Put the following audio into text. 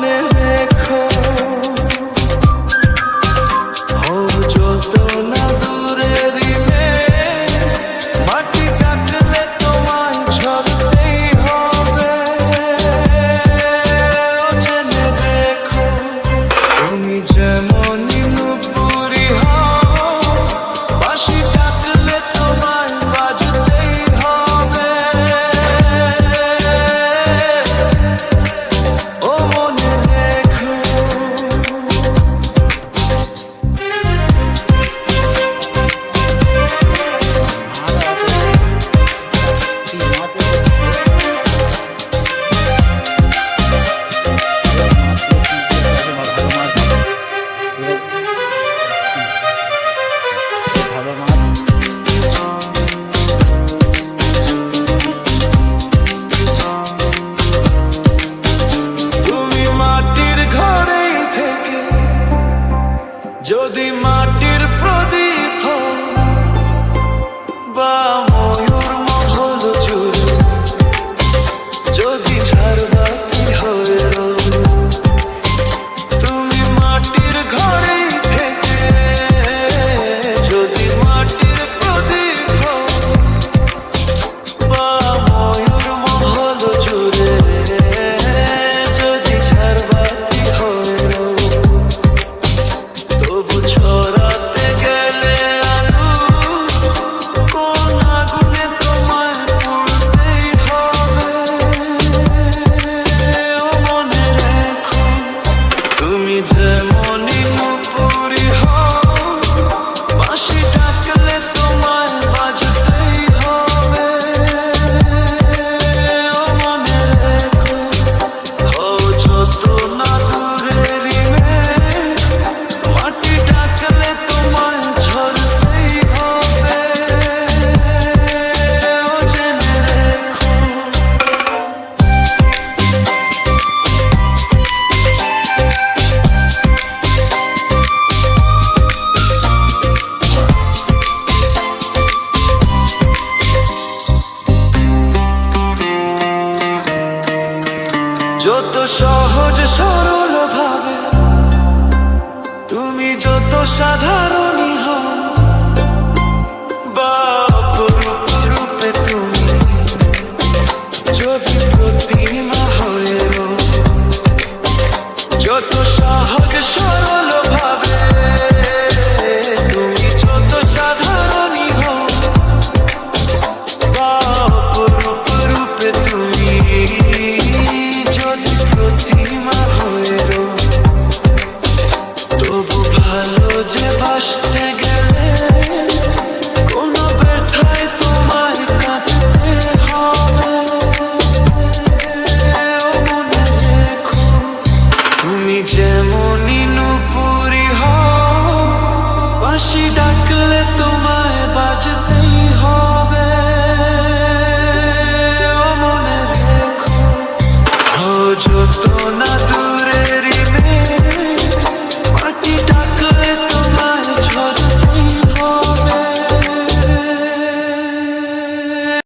মনে রেখো, ও যত না দূরেরই মেঘ, মাটি ডাকলে তোমায় ঝরতেই হবে। ও জেনে রেখো, তুমি যেমনই নুপুরি হও, বাঁশি ডাকলে তোমায় বাজতেই হবে। ও মনে রেখো, তুমি মাটির ঘরেই থেকে যদি মাটির প্রদীপ হও, বা ময়ূর মহল জুড়ে যদি ঝাড়বাতি হয়ে রও, তুমি মাটির ঘরেই থেকে যদি মাটির প্রদীপ হও, বা ময়ূর মহল জুড়ে যদি ঝাড়বাতি হয়ে রও, তবু ছড়াতে গেলে আলো কোন আগুনে তোমায় পুড়তেই হবে। ও মনে রেখো, তুমি যেমনই নুপুরি হও, বাঁশি ডাকলে তোমায় বাজতেই হবে। ও মনে রেখো, ও যত না দূরেরই মেঘ, মাটি ডাকলে তোমায় ঝরতেই হবে। ও জেনে রেখো, যত সহজ সরল ভাবে তুমি যত সাধারণই হও, বা অপরূপ রূপে তুমি যদি প্রতিমা হয়ে রও, যত সহজ সরল ভাবে তুমি যত সাধারণই হও, বা অপরূপ রূপে তুমি যদি প্রতিমা হয়ে রও, তবু ভালো যে বাসতে গেলে কোনো ব্যথায় তোমায় কাঁদতে হবে। ও মনে রেখো, তুমি যেমনই নুপুরি হও, বাঁশি ডাক